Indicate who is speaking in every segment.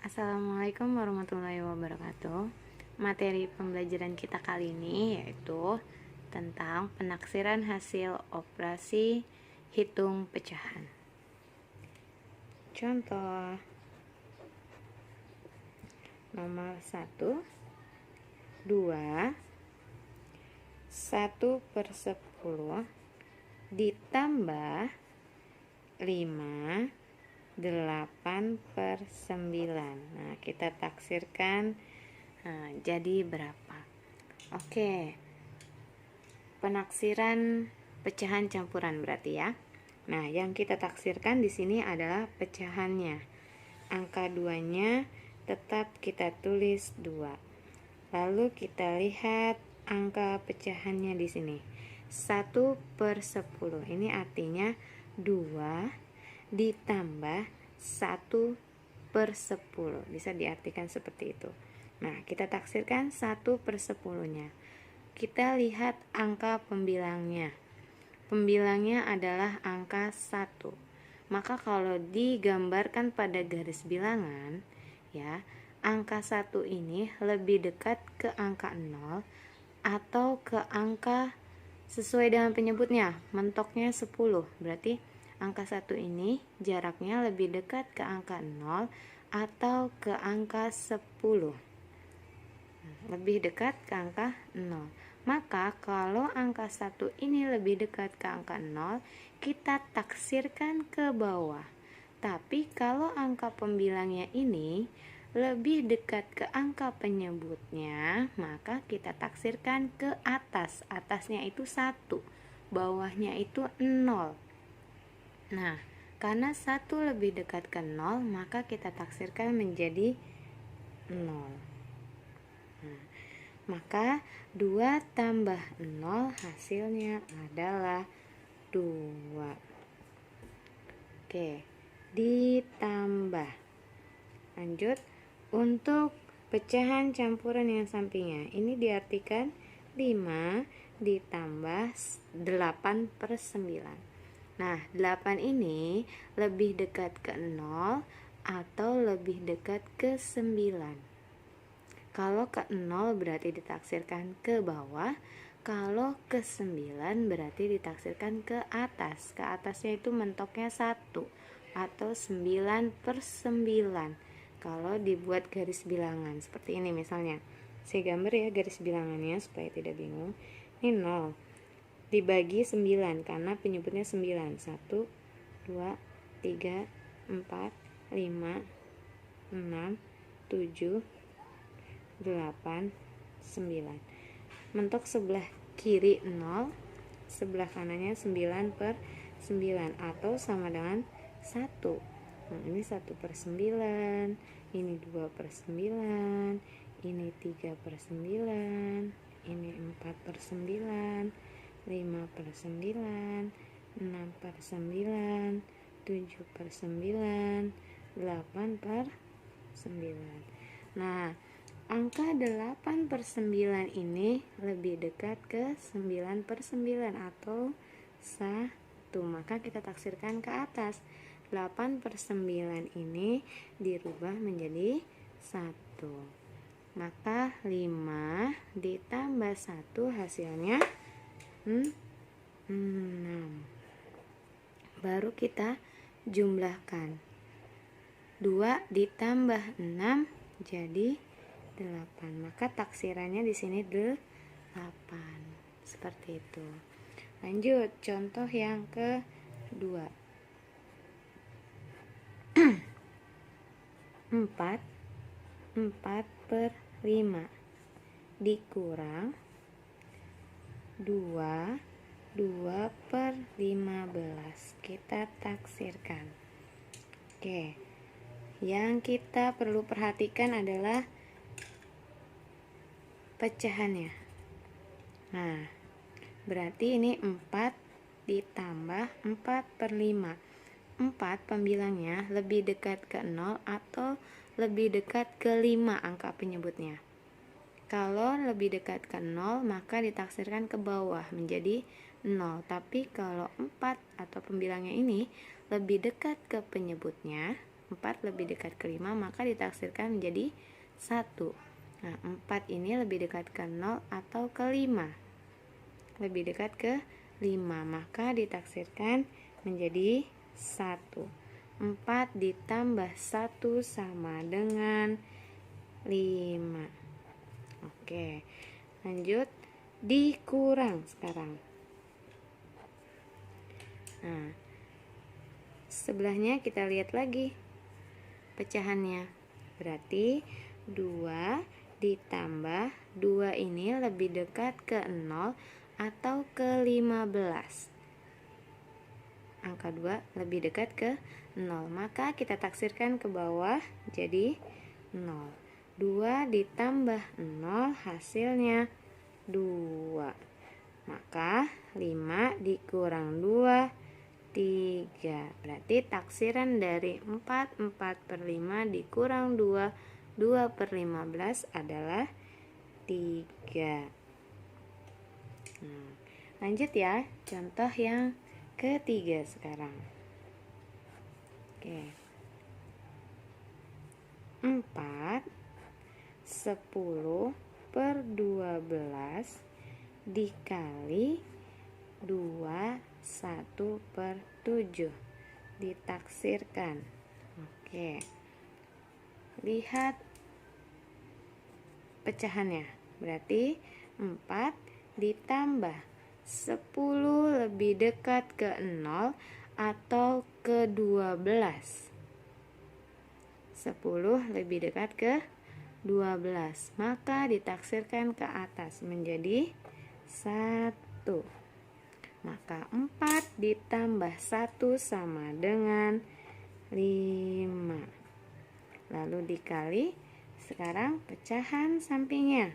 Speaker 1: Assalamualaikum warahmatullahi wabarakatuh. Materi pembelajaran kita kali ini yaitu tentang penaksiran hasil operasi hitung pecahan. Contoh nomor 1, 2, 1/10 ditambah 5, 8/9. Nah, kita taksirkan jadi berapa? Oke. Penaksiran pecahan campuran berarti ya. Nah, yang kita taksirkan di sini adalah pecahannya. Angka 2-nya tetap kita tulis 2. Lalu kita lihat angka pecahannya di sini. 1/10. Ini artinya 2 ditambah 1/10. Bisa diartikan seperti itu. Nah, kita taksirkan 1/10-nya. Kita lihat angka pembilangnya. Pembilangnya adalah angka 1. Maka kalau digambarkan pada garis bilangan, ya, angka 1 ini lebih dekat ke angka 0 atau ke angka sesuai dengan penyebutnya, mentoknya 10. Berarti angka 1 ini jaraknya lebih dekat ke angka 0 atau ke angka 10. Lebih dekat ke angka 0. Maka kalau angka 1 ini lebih dekat ke angka 0, kita taksirkan ke bawah. Tapi kalau angka pembilangnya ini lebih dekat ke angka penyebutnya, maka kita taksirkan ke atas. Atasnya itu 1, bawahnya itu 0. Nah, karena 1 lebih dekat ke 0, maka kita taksirkan menjadi 0. Nah, maka 2 tambah 0 hasilnya adalah 2. Oke, ditambah. Lanjut, untuk pecahan campuran yang sampingnya, ini diartikan 5 ditambah 8/9. Nah, 8 ini lebih dekat ke 0 atau lebih dekat ke 9. Kalau ke 0 berarti ditaksirkan ke bawah, kalau ke 9 berarti ditaksirkan ke atas. Ke atasnya itu mentoknya 1 atau 9/9. Kalau dibuat garis bilangan seperti ini misalnya. Saya gambar ya garis bilangannya supaya tidak bingung. Ini 0 dibagi 9 karena penyebutnya 9. 1, 2, 3, 4, 5, 6, 7, 8, 9. Mentok sebelah kiri 0, sebelah kanannya 9/9 atau sama dengan 1. Nah, ini 1/9, ini 2/9, ini 3/9, ini 4/9, 5/9, 6/9, 7/9, 8/9. Nah, angka 8/9 ini lebih dekat ke 9/9 atau 1. Maka kita taksirkan ke atas. 8/9 ini dirubah menjadi 1. Maka 5 ditambah 1 hasilnya 6. Baru kita jumlahkan. 2 ditambah 6 jadi 8. Maka taksirannya di sini 8. Seperti itu. Lanjut, contoh yang kedua. 4/5 dikurang 2/15. Kita taksirkan. Oke. Yang kita perlu perhatikan adalah pecahannya. Nah, berarti ini 4 ditambah 4/5. 4 pembilangnya lebih dekat ke 0 atau lebih dekat ke 5 angka penyebutnya. Kalau lebih dekat ke 0 maka ditaksirkan ke bawah menjadi 0. Tapi kalau 4 atau pembilangnya ini lebih dekat ke penyebutnya, 4 lebih dekat ke 5, maka ditaksirkan menjadi 1. Nah, 4 ini lebih dekat ke 0 atau ke 5? Lebih dekat ke 5, maka ditaksirkan menjadi 1. 4 ditambah 1 sama dengan 5. Oke, lanjut dikurang sekarang. Nah, sebelahnya kita lihat lagi pecahannya. Berarti 2 ditambah 2 ini lebih dekat ke 0 atau ke 15. Angka 2 lebih dekat ke 0, maka kita taksirkan ke bawah jadi 0. 2 ditambah 0 hasilnya 2. Maka 5 dikurang 2, 3. Berarti taksiran dari 4/5 dikurang 2, 2/15 adalah 3. Lanjut ya, contoh yang ketiga sekarang. Oke. 4 10/12 dikali 2 1/7 ditaksirkan. Oke, lihat pecahannya. Berarti 4 ditambah 10 lebih dekat ke 0 atau ke 12. 10 lebih dekat ke 12, maka ditaksirkan ke atas menjadi 1. Maka 4 ditambah 1 sama dengan 5. Lalu dikali, sekarang pecahan sampingnya.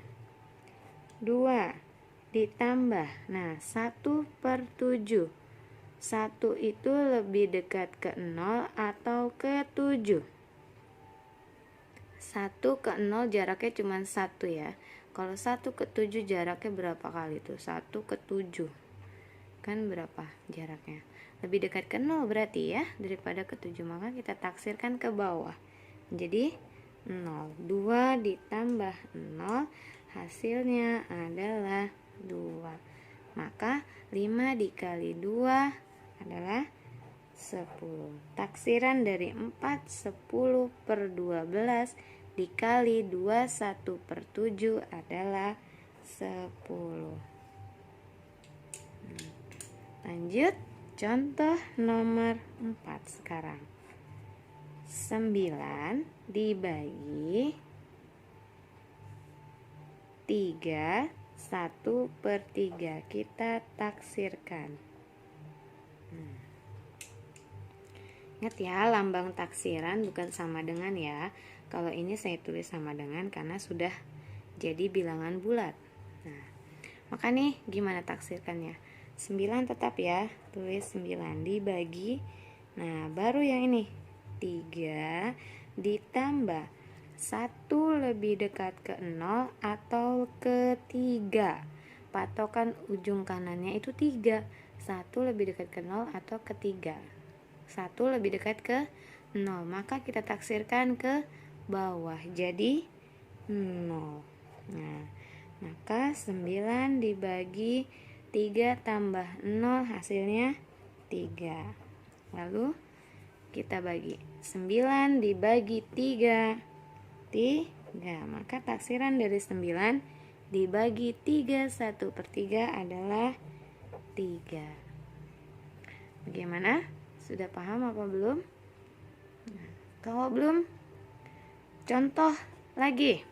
Speaker 1: 2 ditambah, nah 1/7. 1 itu lebih dekat ke 0 atau ke 7. 1 ke 0 jaraknya cuma 1 ya. Kalau 1 ke 7 jaraknya berapa kali tuh? 1 ke 7 kan berapa jaraknya? Lebih dekat ke 0 berarti ya daripada ke 7, maka kita taksirkan ke bawah jadi 0. 2 ditambah 0 hasilnya adalah 2. Maka 5 dikali 2 adalah 10. Taksiran dari 4 10/12 dikali 2 1/7 adalah 10. Lanjut contoh nomor 4 sekarang. 9 dibagi 3 1/3 kita taksirkan. Ingat ya, lambang taksiran bukan sama dengan ya. Kalau ini saya tulis sama dengan karena sudah jadi bilangan bulat. Nah, maka nih gimana taksirkannya? 9 tetap ya, tulis 9 dibagi. Nah, baru yang ini 3 ditambah 1 lebih dekat ke 0 atau ke 3. Patokan ujung kanannya itu 3. 1 lebih dekat ke 0 atau ke 3. 1 lebih dekat ke 0, maka kita taksirkan ke bawah jadi 0. Nah, maka 9 dibagi 3 tambah 0 hasilnya 3. Lalu kita bagi 9 dibagi 3 maka taksiran dari 9 dibagi 3 1/3 adalah 3. Bagaimana? Sudah paham apa belum? Nah, kalau belum, contoh lagi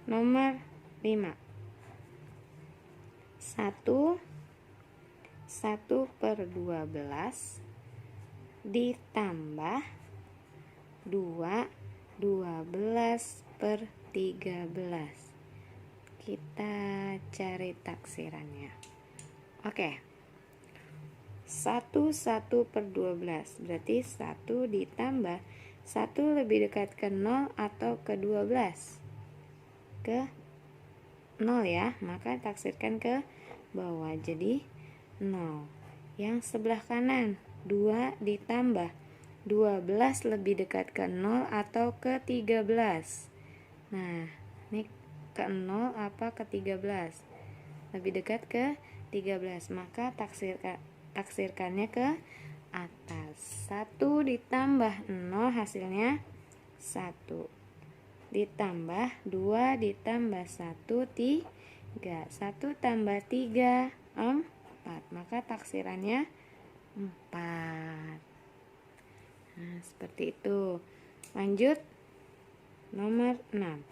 Speaker 1: nomor 5. 1/12 ditambah 2 12/13. Kita cari taksirannya. Oke. 1/12 berarti 1 ditambah 1 lebih dekat ke 0 atau ke 12. Ke 0 ya, maka taksirkan ke bawah jadi 0. Yang sebelah kanan 2 ditambah 12 lebih dekat ke 0 atau ke 13? Nah, ini ke 0 apa ke 13? Lebih dekat ke 13, maka taksirkannya ke atas. 1 ditambah 0 hasilnya 1. Ditambah 2 ditambah 1, 3. 1 tambah 3, 4. Maka taksirannya 4. Nah, seperti itu. Lanjut nomor 6.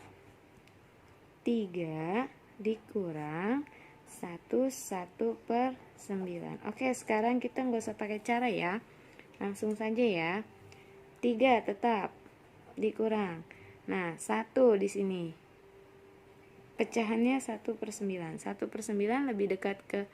Speaker 1: 3 dikurang 1/9. Oke, sekarang kita nggak usah pakai cara ya. Langsung saja ya. 3 tetap dikurang. Nah, 1 di sini. Pecahannya 1/9. 1/9 lebih dekat ke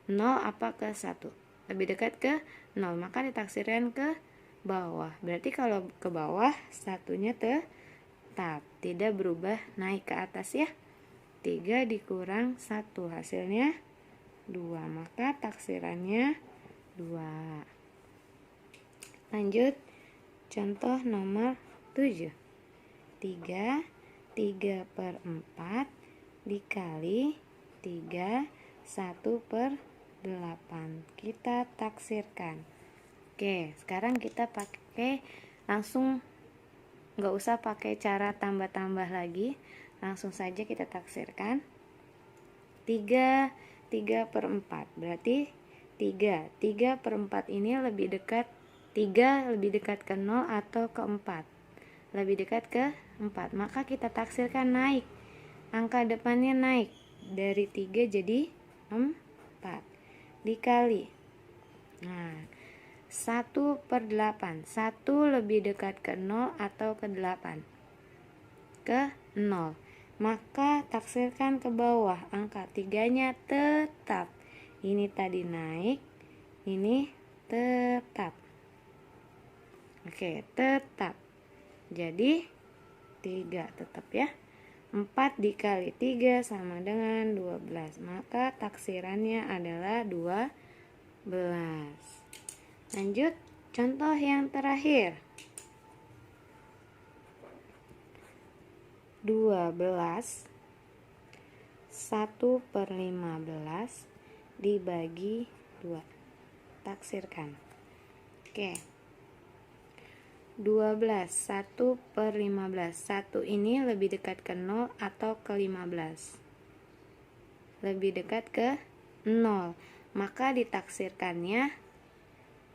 Speaker 1: 0 apa ke 1? Lebih dekat ke 0, maka ditaksirkan ke bawah. Berarti kalau ke bawah, satunya tetap, tidak berubah naik ke atas ya. 3 dikurang 1 hasilnya 2, maka taksirannya 2. Lanjut contoh nomor 7. 3/4 dikali 3 1/8. Kita taksirkan. Oke, sekarang kita pakai langsung, nggak usah pakai cara tambah-tambah lagi, langsung saja kita taksirkan. 3/4 berarti 3/4 ini lebih dekat, 3 lebih dekat ke 0 atau ke 4? Lebih dekat ke 4, maka kita taksirkan naik, angka depannya naik dari 3 jadi 4 dikali, nah 1/8. 1 lebih dekat ke 0 atau ke 8? Ke 0, maka taksirkan ke bawah, angka 3-nya tetap. Ini tadi naik, ini tetap. Oke, tetap. Jadi 3 tetap ya. 4 dikali 3 sama dengan 12, maka taksirannya adalah 12. Lanjut contoh yang terakhir. 12 1/15 dibagi 2. Taksirkan. Oke. 12 1/15. 1 ini lebih dekat ke 0 atau ke 15? Lebih dekat ke 0, maka ditaksirkannya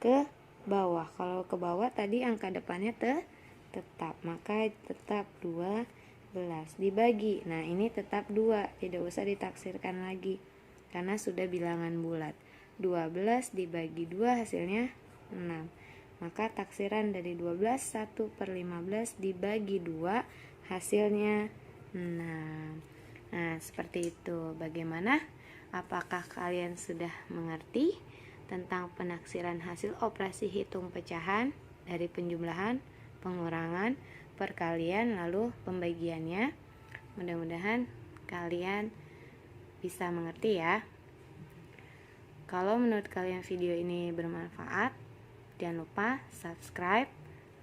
Speaker 1: ke bawah. Kalau ke bawah tadi angka depannya tetap, maka tetap 12 dibagi. Nah, ini tetap 2, tidak usah ditaksirkan lagi karena sudah bilangan bulat. 12 dibagi 2 hasilnya 6. Maka taksiran dari 12 1/15 dibagi 2 hasilnya 6. Nah, seperti itu. Bagaimana? Apakah kalian sudah mengerti tentang penaksiran hasil operasi hitung pecahan dari penjumlahan, pengurangan, perkalian, lalu pembagiannya? Mudah-mudahan kalian bisa mengerti ya. Kalau menurut kalian video ini bermanfaat, jangan lupa subscribe,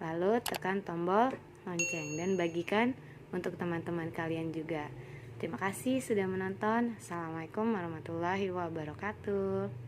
Speaker 1: lalu tekan tombol lonceng dan bagikan untuk teman-teman kalian juga. Terima kasih sudah menonton. Assalamualaikum warahmatullahi wabarakatuh.